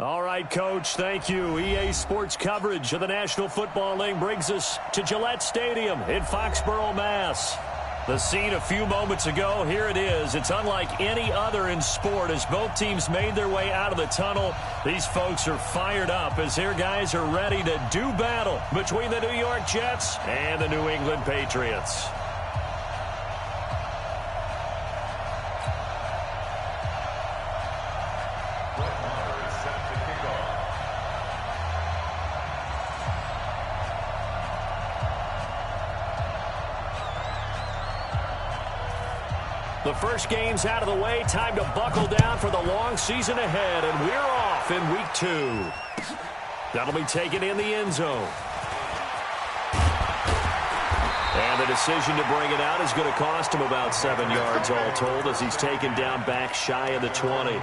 All right, Coach, thank you. EA Sports coverage of the National Football League brings us to Gillette Stadium in Foxborough, Mass. The scene a few moments ago, here it is. It's unlike any other in sport as both teams made their way out of the tunnel. These folks are fired up as their guys are ready to do battle between the New York Jets and the New England Patriots. The first game's out of the way. Time to buckle down for the long season ahead. And we're off in week 2. That'll be taken in the end zone. And the decision to bring it out is going to cost him about 7 yards all told as he's taken down back shy of the 20.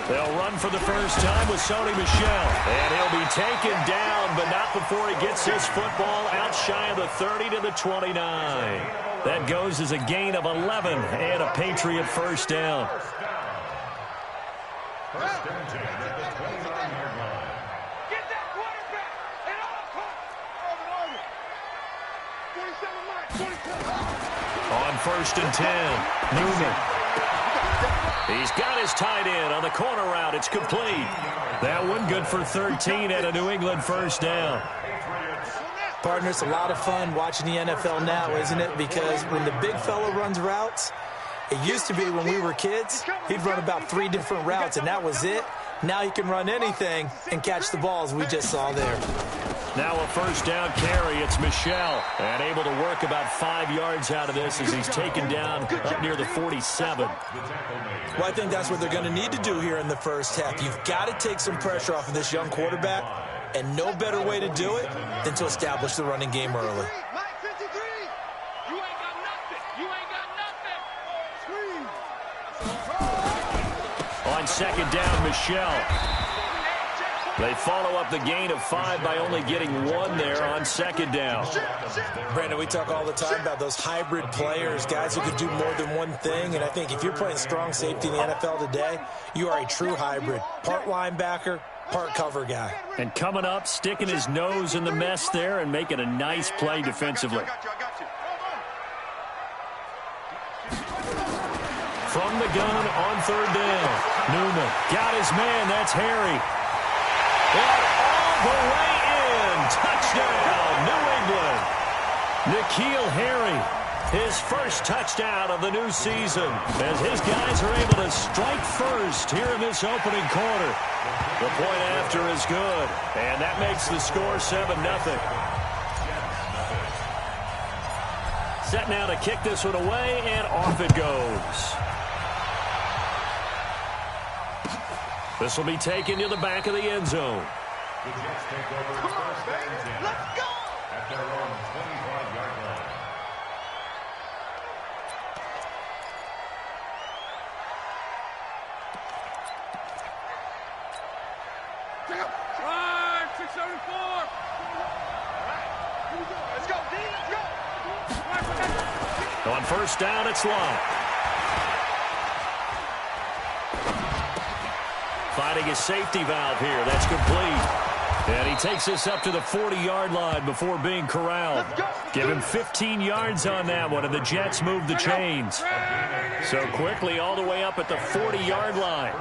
They'll run for the first time with Sony Michel. And he'll be taken down, but not before he gets his football out shy of the 30 to the 29. That goes as a gain of 11 and a Patriot first down. On 1st and 10, Newman. He's got his tight end on the corner route. It's complete. That one good for 13 and a New England first down. Partner, it's a lot of fun watching the NFL now, isn't it? Because when the big fella runs routes, it used to be when we were kids, he'd run about 3 different routes, and that was it. Now he can run anything and catch the balls we just saw there. Now a first down carry. It's Michel. And able to work about 5 yards out of this as he's taken down up near the 47. Well, I think that's what they're going to need to do here in the first half. You've got to take some pressure off of this young quarterback, and no better way to do it than to establish the running game early. On 2nd down, Michel. They follow up the gain of 5 by only getting 1 there on 2nd down. Brandon, we talk all the time about those hybrid players, guys who can do more than one thing. And I think if you're playing strong safety in the NFL today, you are a true hybrid. Part linebacker, part cover guy. And coming up, sticking his nose in the mess there and making a nice play defensively. From the gun on 3rd down. Newman got his man. That's Harry. All the way in. Touchdown, New England. N'Keal Harry, his first touchdown of the new season, as his guys are able to strike first here in this opening quarter. The point after is good, and that makes the score 7-0. Set now to kick this one away, and off it goes. This will be taken to the back of the end zone. The Jets take over first and 10. Let's go! At their own 25-yard line. Drive, 674. All right, here we go. Let's go, D, let's go. On 1st down, it's Locke. Finding his safety valve here. That's complete. And he takes this up to the 40-yard line before being corralled. Give him 15 yards on that one, and the Jets move the chains. So quickly all the way up at the 40-yard line.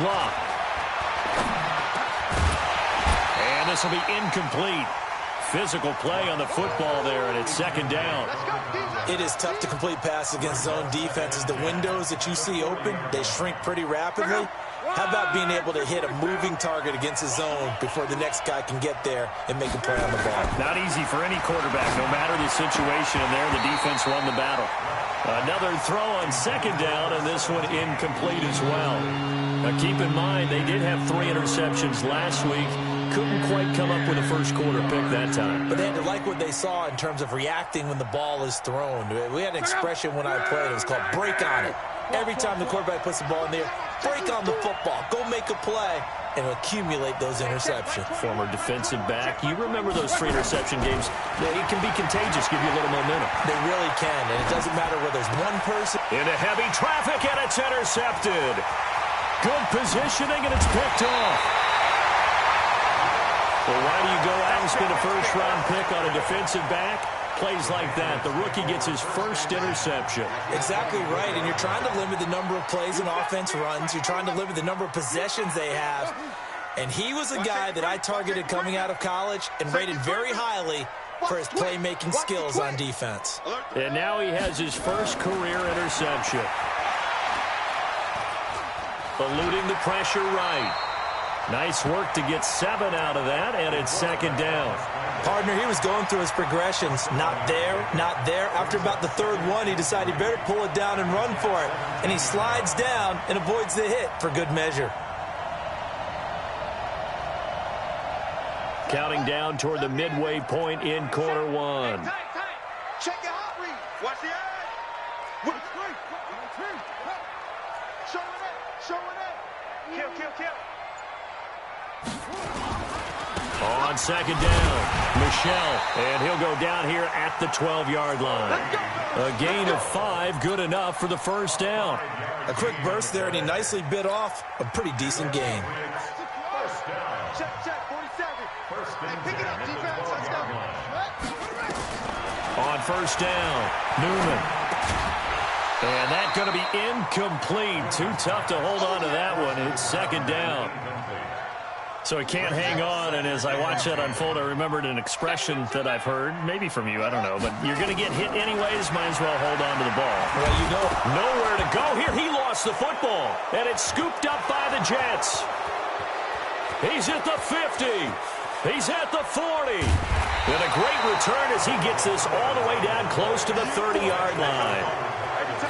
Locke. And this will be incomplete. Physical play on the football there, and it's 2nd down. It is tough to complete passes against zone defenses. The windows that you see open, they shrink pretty rapidly. How about being able to hit a moving target against a zone before the next guy can get there and make a play on the ball? Not easy for any quarterback, no matter the situation, and there the defense won the battle. Another throw on 2nd down, and this one incomplete as well. Now keep in mind, they did have 3 interceptions last week. Couldn't quite come up with a first quarter pick that time. But they had to like what they saw in terms of reacting when the ball is thrown. We had an expression when I played. It was called break on it. Every time the quarterback puts the ball in the air, break on the football, go make a play, and accumulate those interceptions. Former defensive back. You remember those 3 interception games. It can be contagious, give you a little momentum. They really can, and it doesn't matter whether there's one person. Into heavy traffic, and it's intercepted. Good positioning, and it's picked off. Well, why do you go out and spend a first-round pick on a defensive back? Plays like that. The rookie gets his first interception. Exactly right, and you're trying to limit the number of plays and offense runs. You're trying to limit the number of possessions they have. And he was a guy that I targeted coming out of college and rated very highly for his playmaking skills on defense. And now he has his first career interception. Eluding the pressure right. Nice work to get 7 out of that, and it's second down. Partner, he was going through his progressions. Not there, not there. After about the third one, he decided he better pull it down and run for it. And he slides down and avoids the hit for good measure. Counting down toward the midway point in quarter 1. Check your hot read. Watch the edge. Showing it. Kill. On second down, Michel, and he'll go down here at the 12-yard line. A gain of 5, good enough for the first down. A quick burst there, and he nicely bit off a pretty decent gain. Check, 47. Hey, pick it up, defense. Let's go. On first down, Newman. And that's going to be incomplete. Too tough to hold on to that one. It's second down. So he can't hang on, and as I watch that unfold, I remembered an expression that I've heard, maybe from you, I don't know, but you're going to get hit anyways, might as well hold on to the ball. Well, you know. Nowhere to go here. He lost the football, and it's scooped up by the Jets. He's at the 50. He's at the 40. And a great return as he gets this all the way down close to the 30-yard line.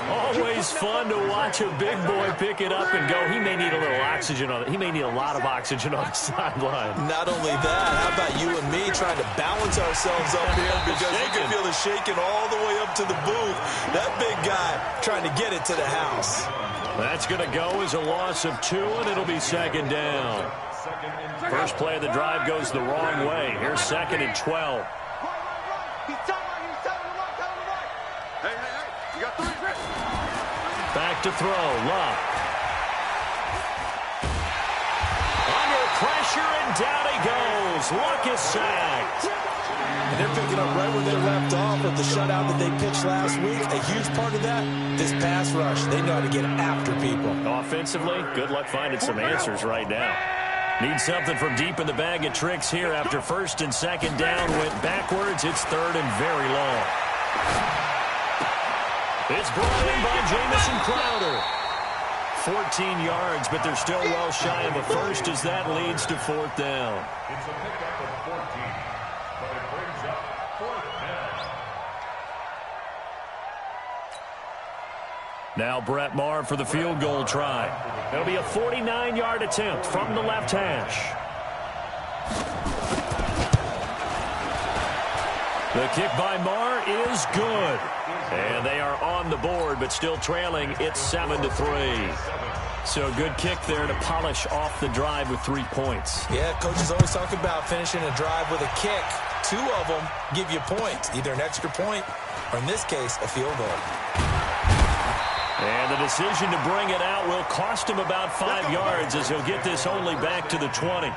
Always fun to watch a big boy pick it up and go. He may need a little oxygen on it. He may need a lot of oxygen on the sideline. Not only that, how about you and me trying to balance ourselves up here because you can feel the shaking all the way up to the booth. That big guy trying to get it to the house. That's going to go as a loss of 2, and it'll be second down. First play of the drive goes the wrong way. Here's second and 12. He's telling him to right. Hey. You got 3. Back to throw, Luck. Under pressure, and down he goes. Luck is sacked. And they're picking up right where they left off with the shutout that they pitched last week. A huge part of that, this pass rush. They know how to get after people. Offensively, good luck finding some answers right now. Need something from deep in the bag of tricks here after first and second down went backwards. It's third and very long. It's brought in by Jamison Crowder. 14 yards, but they're still well shy of a first as that leads to fourth down. It's a pickup of 14, but it brings up fourth down. Now Brett Maher for the field goal try. It'll be a 49-yard attempt from the left hash. The kick by Maher is good. And they are on the board, but still trailing. It's 7-3. So a good kick there to polish off the drive with 3 points. Yeah, coaches always talk about finishing a drive with a kick. 2 of them give you points, either an extra point or, in this case, a field goal. And the decision to bring it out will cost him about 5 yards as he'll get this only back to the 20.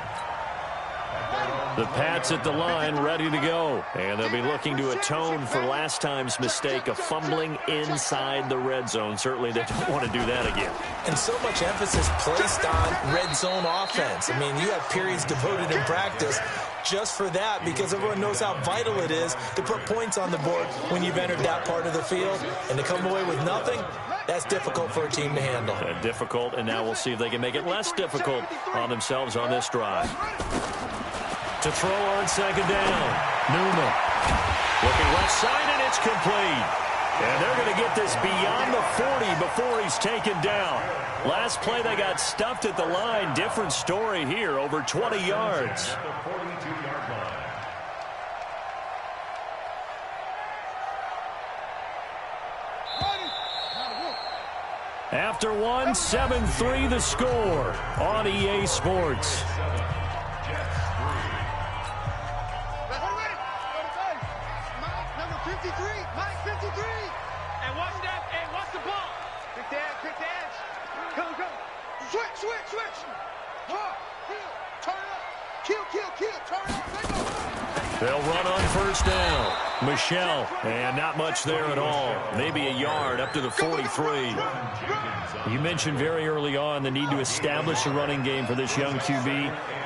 The Pats at the line ready to go. And they'll be looking to atone for last time's mistake of fumbling inside the red zone. Certainly they don't want to do that again. And so much emphasis placed on red zone offense. I mean, you have periods devoted in practice just for that because everyone knows how vital it is to put points on the board when you've entered that part of the field. And to come away with nothing, that's difficult for a team to handle. Difficult, and now we'll see if they can make it less difficult on themselves on this drive. To throw on second down, Newman. Looking left side, and it's complete. And they're going to get this beyond the 40 before he's taken down. Last play, they got stuffed at the line. Different story here, over 20 yards. After one, 7-3 the score on EA Sports. They'll run on first down. Michel, and not much there at all. Maybe a yard up to the 43. You mentioned very early on the need to establish a running game for this young QB.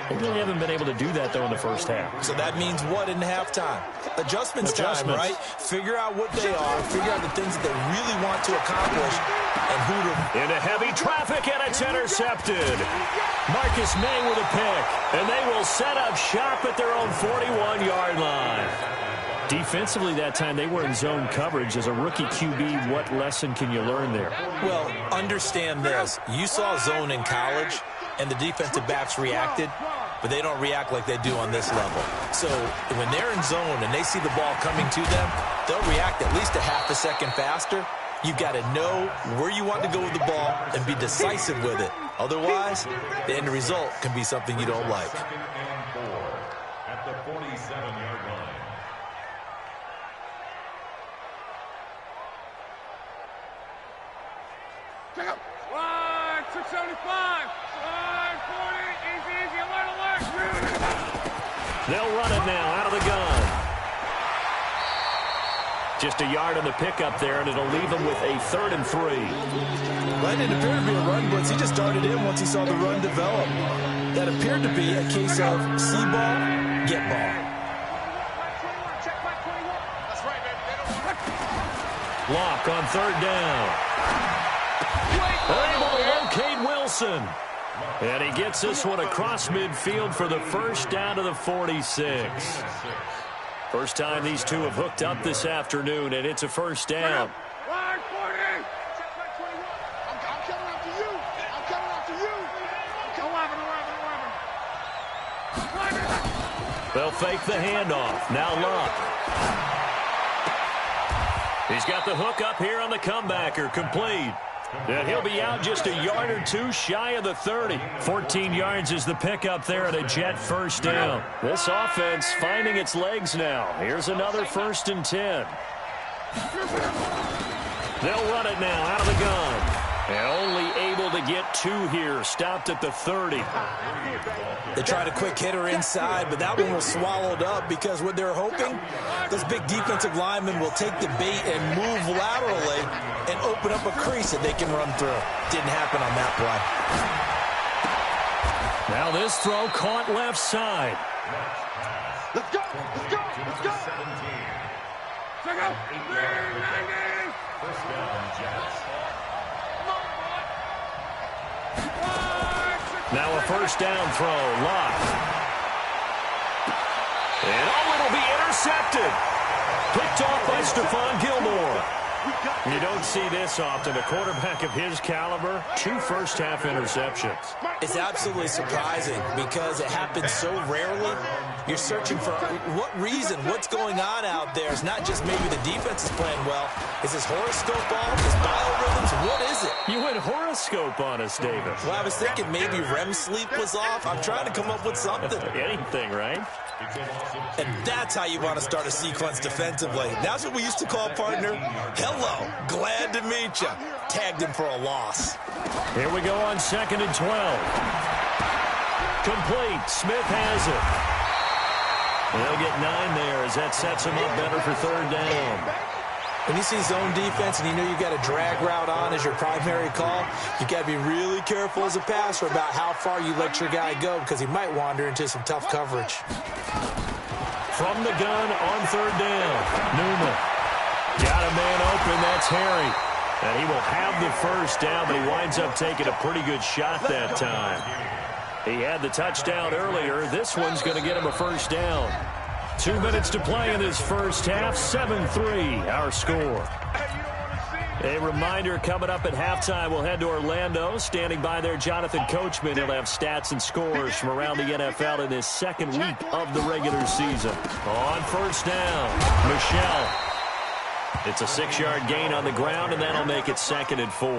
They really haven't been able to do that, though, in the first half. So that means what in halftime? Adjustments time, right? Figure out what they are, figure out the things that they really want to accomplish, and who to... Into heavy traffic, and it's intercepted. Marcus May with a pick, and they will set up shop at their own 41-yard line. Defensively that time, they were in zone coverage. As a rookie QB, what lesson can you learn there? Well, understand this. You saw zone in college, and the defensive backs reacted, but they don't react like they do on this level. So when they're in zone and they see the ball coming to them, they'll react at least a half a second faster. You've got to know where you want to go with the ball and be decisive with it. Otherwise, the end result can be something you don't like. Second and 4 at the 47-yard line. Check out. Line 675. Line 40. Easy, alert. They'll run it now out of the gun. Just a yard on the pickup there, and it'll leave them with a 3rd and 3. That didn't appear to be a run blitz. He just started in once he saw the run develop. That appeared to be a case of see ball, get ball. Lock on 3rd down. They're able to locate Wilson. And he gets this one across midfield for the first down to the 46. First time these two have hooked up this afternoon, and it's a first down. Line 40. I'm coming after you. I'm coming after you. 11. They'll fake the handoff. Now Luck. He's got the hook up here on the comebacker. Complete. And he'll be out just a yard or two shy of the 30. 14 yards is the pickup there at a Jet first down. This offense finding its legs now. Here's another 1st and 10. They'll run it now out of the gun. And only able to get 2 here. Stopped at the 30. They tried a quick hitter inside, but that one was swallowed up because what they're hoping, those big defensive linemen will take the bait and move laterally and open up a crease that they can run through. Didn't happen on that play. Now this throw caught left side. Let's go. Check out. 390. First down, Jets. Now a first down throw. Lock. And it'll be intercepted. Picked off by Stephon Gilmore. You don't see this often. A quarterback of his caliber, 2 first-half interceptions. It's absolutely surprising because it happens so rarely. You're searching for what reason, what's going on out there. It's not just maybe the defense is playing well. Is this horoscope off? Is biorhythms? What is it? You went horoscope on us, David. Well, I was thinking maybe REM sleep was off. I'm trying to come up with something. Anything, right? And that's how you want to start a sequence defensively. That's what we used to call, partner, hello, glad to meet you. Tagged him for a loss. Here we go on 2nd and 12. Complete. Smith has it. They'll get 9 there as that sets him up better for 3rd down. When you see zone defense and you know you got a drag route on as your primary call, you got to be really careful as a passer about how far you let your guy go because he might wander into some tough coverage. From the gun on 3rd down, Newman. Got a man open, that's Harry. And he will have the first down, but he winds up taking a pretty good shot that time. He had the touchdown earlier. This one's going to get him a first down. 2 minutes to play in this first half. 7-3, our score. A reminder, coming up at halftime, we'll head to Orlando. Standing by there, Jonathan Coachman. He'll have stats and scores from around the NFL in this 2nd week of the regular season. On first down, Michel. It's a 6-yard gain on the ground, and that'll make it 2nd and 4.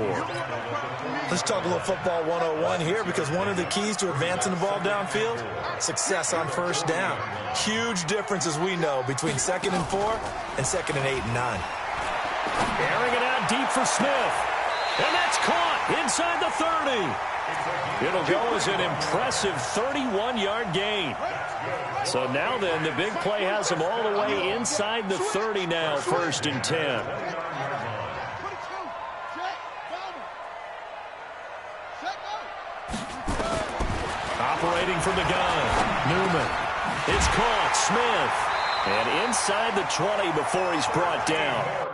Let's talk a little football 101 here, because one of the keys to advancing the ball downfield, success on first down. Huge difference, as we know, between 2nd and 4 and 2nd and 8 and 9. Airing it out deep for Smith. And that's caught inside the 30. It'll go as an impressive 31-yard gain. So now then, the big play has him all the way inside the 30 now, 1st and 10. Operating from the gun, Newman. It's caught, Smith. And inside the 20 before he's brought down.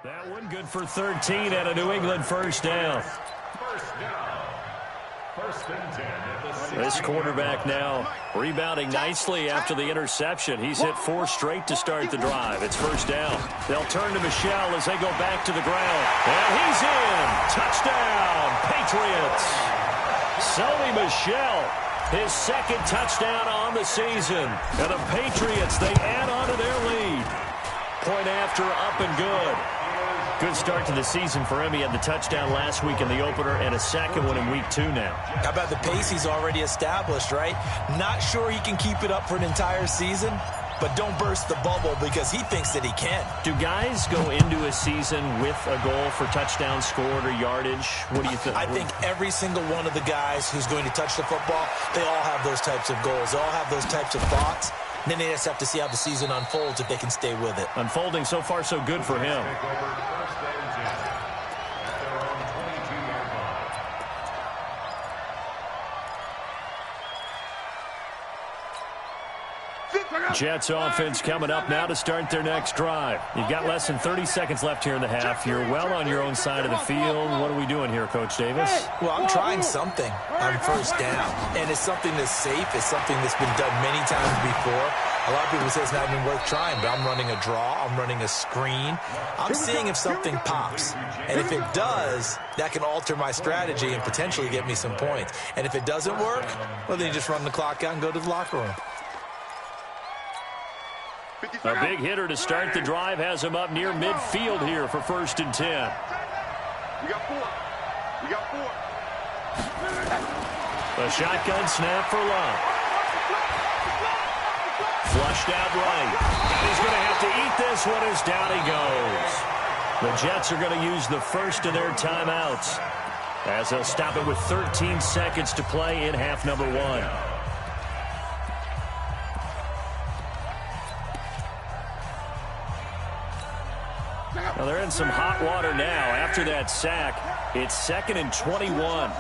That one good for 13 at a New England first down. This quarterback now rebounding nicely after the interception. He's hit 4 straight to start the drive. It's first down. They'll turn to Michel as they go back to the ground. And he's in. Touchdown, Patriots. Sony Michel, his 2nd touchdown on the season. And the Patriots, they add on to their lead. Point after, up and good. Good start to the season for him. He had the touchdown last week in the opener and a 2nd one in week 2 now. How about the pace he's already established, right? Not sure he can keep it up for an entire season, but don't burst the bubble because he thinks that he can. Do guys go into a season with a goal for touchdown scored or yardage? What do you think? I think every single one of the guys who's going to touch the football, they all have those types of goals. They all have those types of thoughts. And then they just have to see how the season unfolds if they can stay with it. Unfolding so far so good for him. Jets offense coming up now to start their next drive. You've got less than 30 seconds left here in the half. You're well on your own side of the field. What are we doing here, Coach Davis? Well, I'm trying something on first down, and it's something that's safe. It's something that's been done many times before. A lot of people say it's not even worth trying, but I'm running a draw. I'm running a screen. I'm seeing if something pops, and if it does, that can alter my strategy and potentially get me some points. And if it doesn't work, well, then you just run the clock out and go to the locker room. A big hitter to start the drive has him up near midfield here for 1st and 10. We got 4. We got 4. A shotgun snap for Love. Flushed out right. And he's going to have to eat this one as down he goes. The Jets are going to use the first of their timeouts as they'll stop it with 13 seconds to play in half number 1. Well, they're in some hot water now. After that sack, it's 2nd and 21.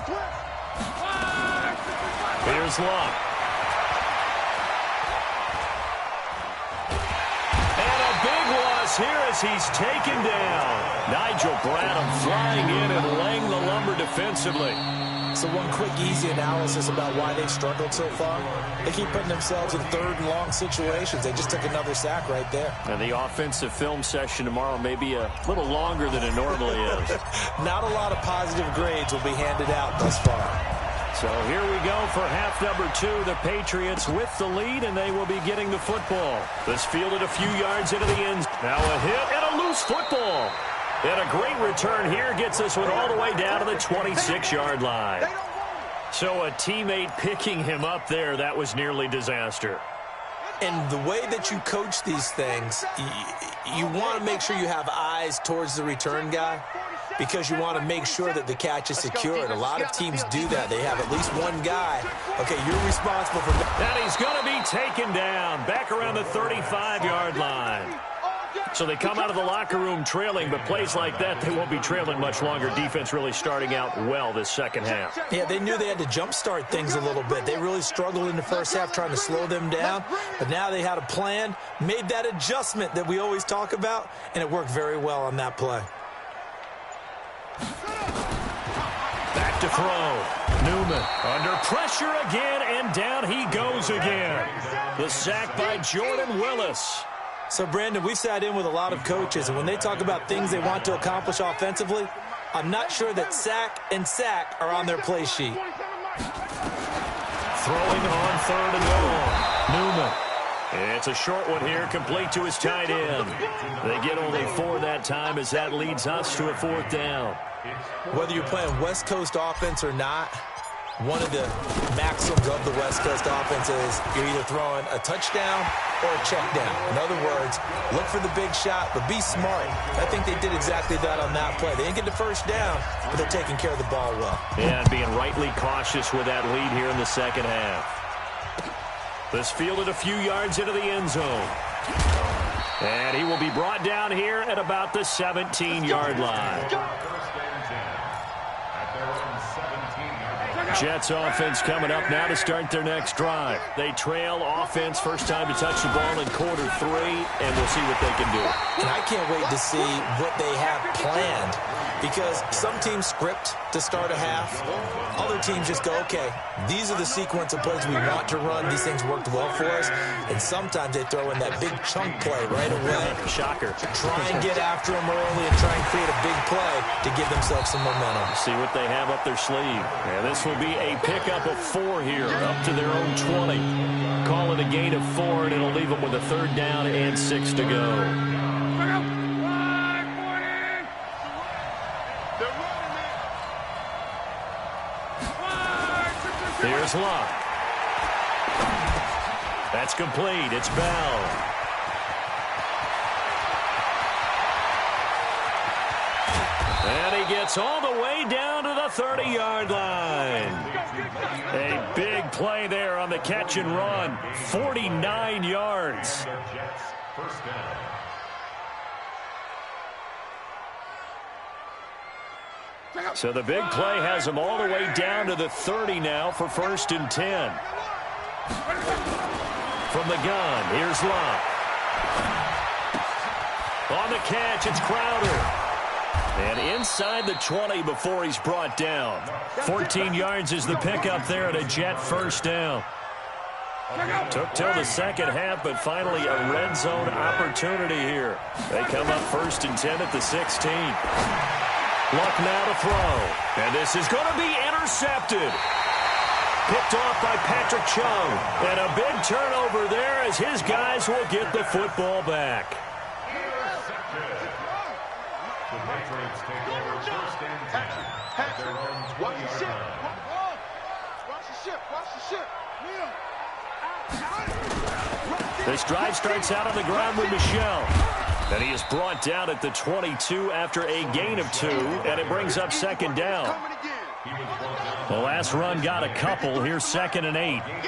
Here's Luck. And a big loss here as he's taken down. Nigel Bradham flying in and laying the lumber defensively. So one quick, easy analysis about why they've struggled so far. They keep putting themselves in 3rd and long situations. They just took another sack right there. And the offensive film session tomorrow may be a little longer than it normally is. Not a lot of positive grades will be handed out thus far. So here we go for half number 2. The Patriots with the lead, and they will be getting the football. This fielded a few yards into the end. Now a hit and a loose football. And a great return here gets this one all the way down to the 26-yard line. So a teammate picking him up there, that was nearly disaster. And the way that you coach these things, you want to make sure you have eyes towards the return guy because you want to make sure that the catch is secured. A lot of teams do that. They have at least one guy. Okay, you're responsible for that. And he's going to be taken down back around the 35-yard line. So they come out of the locker room trailing, but plays like that, they won't be trailing much longer. Defense really starting out well this second half. Yeah, they knew they had to jumpstart things a little bit. They really struggled in the first half trying to slow them down, but now they had a plan, made that adjustment that we always talk about, and it worked very well on that play. Back to throw. Newman under pressure again, and down he goes again. The sack by Jordan Willis. So, Brandon, we've sat in with a lot of coaches, and when they talk about things they want to accomplish offensively, I'm not sure that sack and sack are on their play sheet. Throwing on 3rd and long. Newman. It's a short one here, complete to his tight end. They get only 4 that time as that leads us to a 4th down. Whether you're playing West Coast offense or not, one of the maxims of the West Coast offense is you're either throwing a touchdown or a check down. In other words, look for the big shot, but be smart. I think they did exactly that on that play. They didn't get the first down, but they're taking care of the ball well. And being rightly cautious with that lead here in the second half. This fielded a few yards into the end zone. And he will be brought down here at about the 17-yard line. Jets offense coming up now to start their next drive. They trail offense, first time to touch the ball in quarter 3, and we'll see what they can do. And I can't wait to see what they have planned, because some teams script to start a half. Other teams just go, okay, these are the sequence of plays we want to run. These things worked well for us. And sometimes they throw in that big chunk play right away. Shocker. Try and get after them early and try and create a big play to give themselves some momentum. See what they have up their sleeve. And this will be a pickup of 4 here, up to their own 20. Call it a gain of 4, and it'll leave them with a 3rd down and 6 to go. Here's Luck. That's complete. It's Bell. And he gets all the way down to the 30-yard line. A big play there on the catch and run. 49 yards. So the big play has him all the way down to the 30 now for 1st and 10. From the gun, here's Luck. On the catch, it's Crowder. And inside the 20 before he's brought down. 14 yards is the pickup there at a Jet 1st down. Took till the second half, but finally a red zone opportunity here. They come up 1st and 10 at the 16. Luck now to throw. And this is going to be intercepted. Picked off by Patrick Chung. And a big turnover there as his guys will get the football back. The Patriots take over 1st and 10 at their own 20-yard line. Watch the ship. Watch the ship. This drive starts out on the ground with Michel. And he is brought down at the 22 after a gain of 2, and it brings up 2nd down. The last run got a couple. Here's 2nd and 8. Brings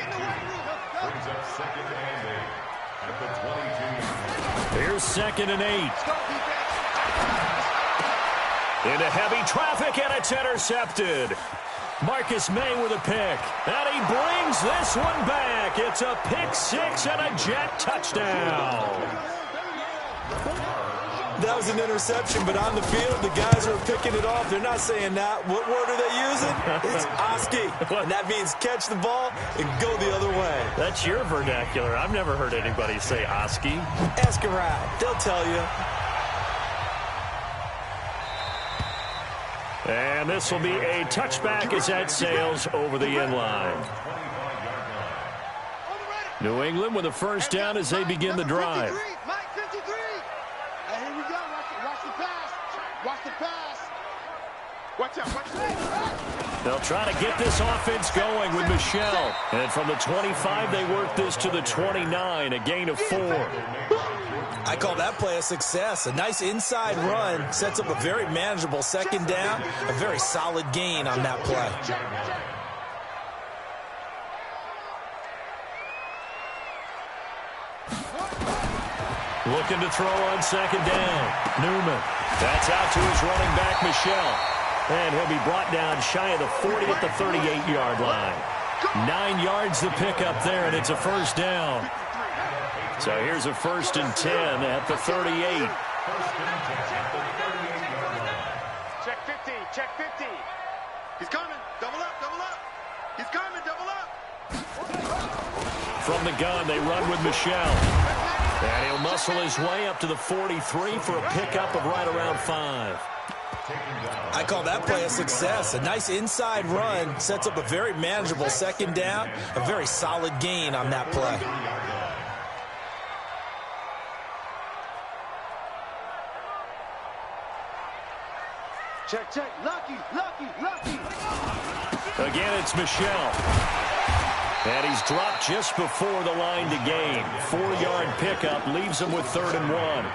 up 2nd and 8 at the 22. Here's 2nd and 8. Into heavy traffic, and it's intercepted. Marcus May with a pick. And he brings this one back. It's a pick 6 and a Jet touchdown. That was an interception, but on the field, the guys who are picking it off, they're not saying that. What word are they using? It's Oski. And that means catch the ball and go the other way. That's your vernacular. I've never heard anybody say Oski. Ask around. They'll tell you. And this will be a touchback as that sails over the end line. New England with a 1st down as they begin the drive. They'll try to get this offense going with Michel. And from the 25, they work this to the 29, a gain of 4. I call that play a success. A nice inside run sets up a very manageable 2nd down, a very solid gain on that play. Looking to throw on 2nd down. Newman. That's out to his running back, Michel. And he'll be brought down shy of the 40 at the 38-yard line. 9 yards the pickup there, and it's a 1st down. So here's a 1st and 10 at the 38. Check 15. Check 50. He's coming. Double up, double up. He's coming, double up. From the gun, they run with Michel. And he'll muscle his way up to the 43 for a pickup of right around 5. I call that play a success. A nice inside run sets up a very manageable second down. A very solid gain on that play. Check, check. Lucky, lucky, lucky. Again, it's Michel. And he's dropped just before the line to gain. 4-yard pickup leaves him with 3rd and 1.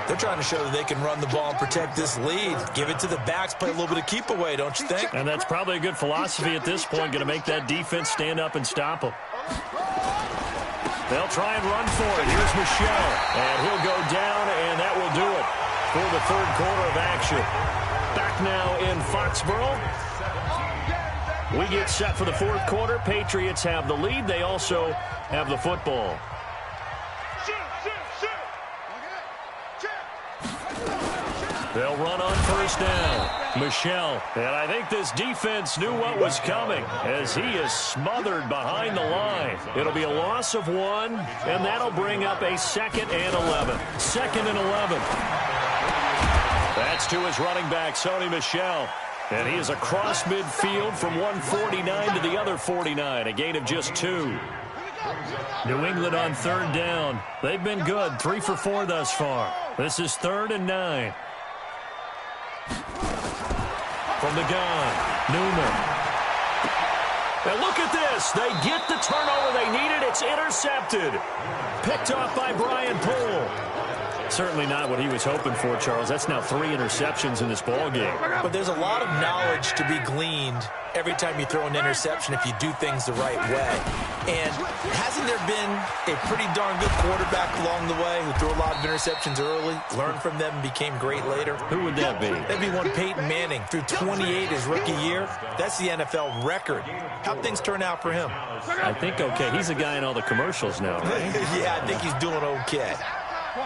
They're trying to show that they can run the ball and protect this lead. Give it to the backs, play a little bit of keep away, don't you think? And that's probably a good philosophy at this point, going to make that defense stand up and stop them. They'll try and run for it. Here's Michel. And he'll go down, and that will do it for the 3rd quarter of action. Back now in Foxborough. We get set for the 4th quarter. Patriots have the lead. They also have the football. They'll run on 1st down. Michel. And I think this defense knew what was coming as he is smothered behind the line. It'll be a loss of 1, and that'll bring up a 2nd and 11. 2nd and 11. That's to his running back, Sony Michel. And he is across midfield from 149 to the other 49, a gain of just 2. New England on 3rd down. They've been good, 3 for 4 thus far. This is 3rd and 9. From the gun, Newman. And look at this. They get the turnover they needed. It's intercepted. Picked off by Brian Poole. Certainly not what he was hoping for, Charles. That's now 3 interceptions in this ball game. But there's a lot of knowledge to be gleaned every time you throw an interception if you do things the right way. And hasn't there been a pretty darn good quarterback along the way who threw a lot of interceptions early, learned from them, and became great later? Who would that be? That'd be one Peyton Manning. Threw 28 his rookie year. That's the NFL record. How'd things turn out for him? I think okay. He's a guy in all the commercials now, right? Yeah, I think he's doing okay. 57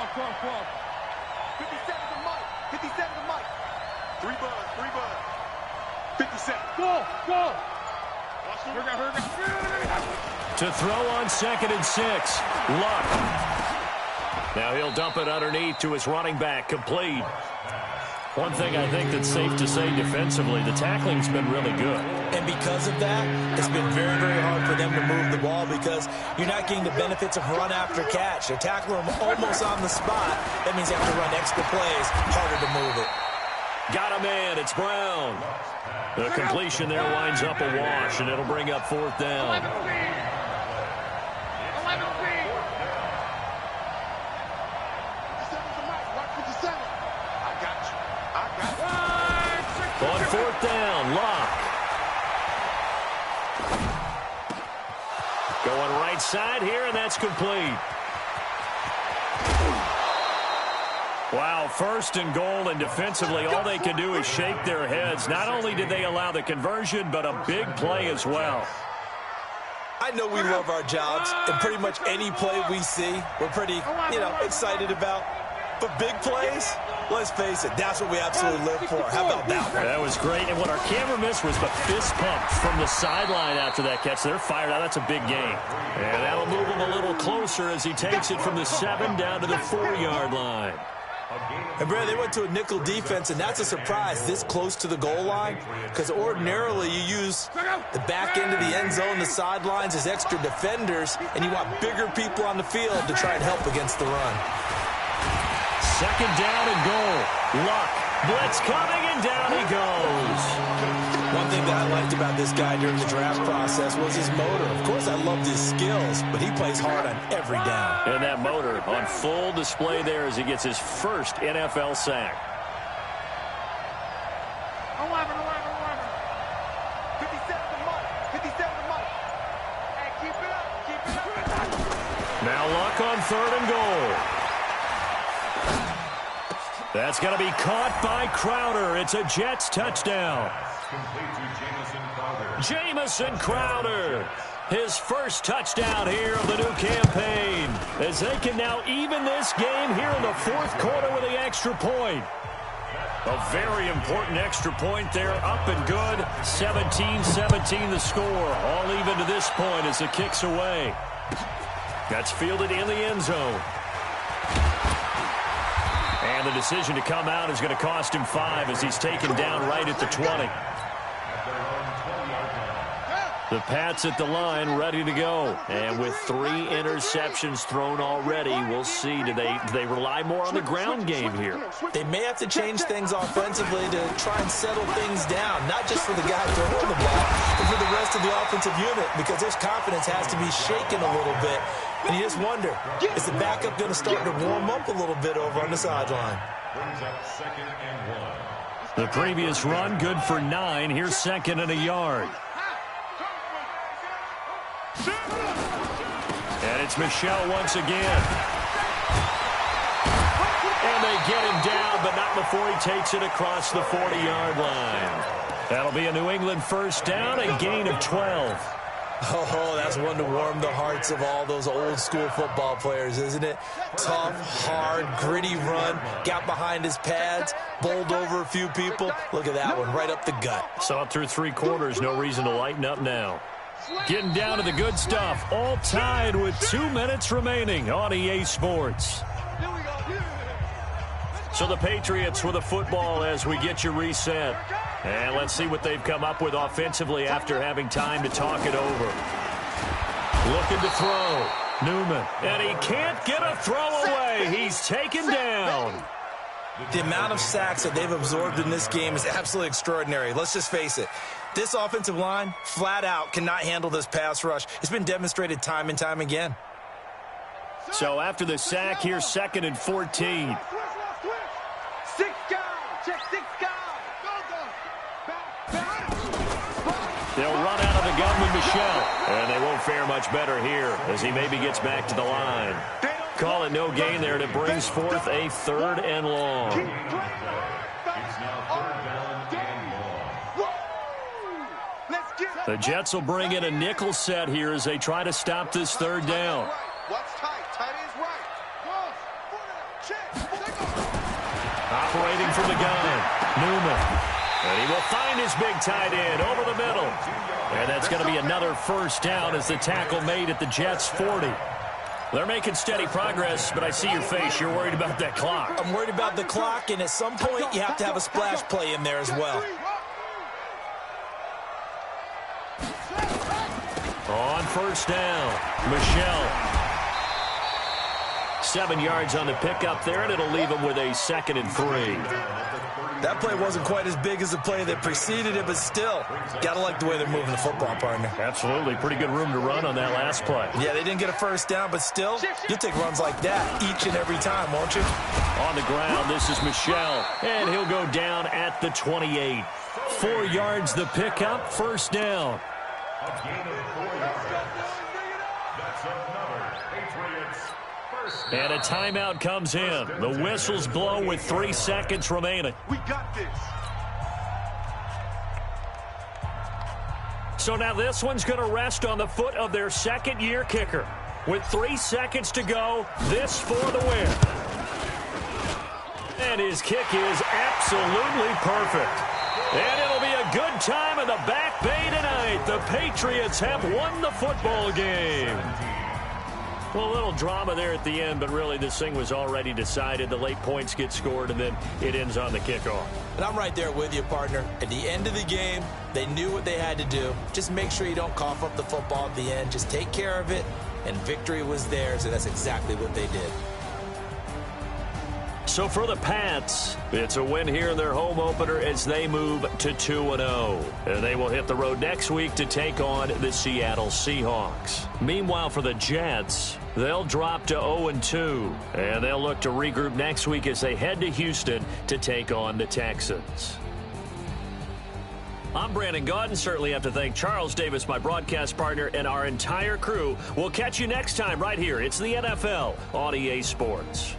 to Mike. 57 to Mike. 3 buzz, 3 buzz. 57. Go. To throw on 2nd and 6. Luck. Now he'll dump it underneath to his running back. Complete. One thing I think that's safe to say defensively, the tackling's been really good. And because of that, it's been very, very hard for them to move the ball because you're not getting the benefits of run after catch. They tackle them almost on the spot. That means you have to run extra plays, harder to move it. Got a man. It's Brown. The completion there winds up a wash, and it'll bring up 4th down. 11 speed. 57 to Mike. Watch 57. I got you. On 4th down, Locke. Going right side here, and that's complete. Wow, 1st and goal, and defensively, all they can do is shake their heads. Not only did they allow the conversion, but a big play as well. I know we love our jobs, and pretty much any play we see, we're pretty, excited about. But big plays, let's face it, that's what we absolutely live for. How about that one? That was great, and what our camera missed was the fist pump from the sideline after that catch. They're fired out. That's a big game. And that'll move him a little closer as he takes it from the 7 down to the 4-yard line. And, Brad, they went to a nickel defense, and that's a surprise this close to the goal line because ordinarily you use the back end of the end zone, the sidelines as extra defenders, and you want bigger people on the field to try and help against the run. 2nd down and goal. Luck. Blitz coming, and down he goes. One thing that I liked about this guy during the draft process was his motor. Of course, I loved his skills, but he plays hard on every down. And that motor on full display there as he gets his first NFL sack. 11. 57 to Mike. 57 to Mike. Hey, keep it up. Now Luck on 3rd and goal. That's going to be caught by Crowder. It's a Jets touchdown. Jamison Crowder, his first touchdown here of the new campaign, as they can now even this game here in the 4th quarter with the extra point. A very important extra point there, up and good. 17-17 the score. All even to this point as it kicks away. That's fielded in the end zone. And the decision to come out is going to cost him 5 as he's taken down right at the 20. The Pats at the line, ready to go. And with 3 interceptions thrown already, we'll see. Do they rely more on the ground game here? They may have to change things offensively to try and settle things down, not just for the guy throwing the ball, but for the rest of the offensive unit, because his confidence has to be shaken a little bit. And you just wonder, is the backup going to start to warm up a little bit over on the sideline? The previous run, good for 9. Here's 2nd and a yard. And it's Michel once again. And they get him down, but not before he takes it across the 40-yard line. That'll be a New England first down, a gain of 12. Oh, that's one to warm the hearts of all those old-school football players, isn't it? Tough, hard, gritty run, got behind his pads, bowled over a few people. Look at that one, right up the gut. Saw it through 3 quarters, no reason to lighten up now. Getting down to the good stuff, all tied with 2 minutes remaining on EA Sports. So the Patriots with a football as we get you reset. And let's see what they've come up with offensively after having time to talk it over. Looking to throw. Newman. And he can't get a throw away. He's taken down. The amount of sacks that they've absorbed in this game is absolutely extraordinary. Let's just face it. This offensive line, flat out, cannot handle this pass rush. It's been demonstrated time and time again. So after the sack, here's 2nd and 14. 6 guys. Check 6 guys. They'll run out of the gun with Michel. And they won't fare much better here as he maybe gets back to the line. Call it no gain there, and it brings forth a 3rd and long. It's now 3rd down and long. The Jets will bring in a nickel set here as they try to stop this 3rd down. Watch tight. Tight is right. Operating from the gun, Newman. And he will find his big tight end over the middle. And that's going to be another first down as the tackle made at the Jets' 40. They're making steady progress, but I see your face. You're worried about that clock. I'm worried about the clock, and at some point, you have to have a splash play in there as well. On first down, Michel. 7 yards on the pickup there, and it'll leave him with a 2nd and 3. That play wasn't quite as big as the play that preceded it, but still, got to like the way they're moving the football, partner. Absolutely. Pretty good room to run on that last play. Yeah, they didn't get a first down, but still, you'll take runs like that each and every time, won't you? On the ground, this is Michel, and he'll go down at the 28. 4 yards the pickup, first down. A gain of 4 yards. That's another Patriots first down. And a timeout comes in. The whistles blow with 3 seconds remaining. We got this. So now this one's going to rest on the foot of their 2nd-year kicker. With 3 seconds to go, this for the win. And his kick is absolutely perfect. And it'll be a good time in the Back Bay tonight. The Patriots have won the football game. Well, a little drama there at the end, but really this thing was already decided. The late points get scored, and then it ends on the kickoff. And I'm right there with you, partner. At the end of the game, they knew what they had to do. Just make sure you don't cough up the football at the end. Just take care of it, and victory was theirs, and that's exactly what they did. So for the Pats, it's a win here in their home opener as they move to 2-0. And they will hit the road next week to take on the Seattle Seahawks. Meanwhile, for the Jets, they'll drop to 0-2. And they'll look to regroup next week as they head to Houston to take on the Texans. I'm Brandon Gaudin. Certainly have to thank Charles Davis, my broadcast partner, and our entire crew. We'll catch you next time right here. It's the NFL on EA Sports.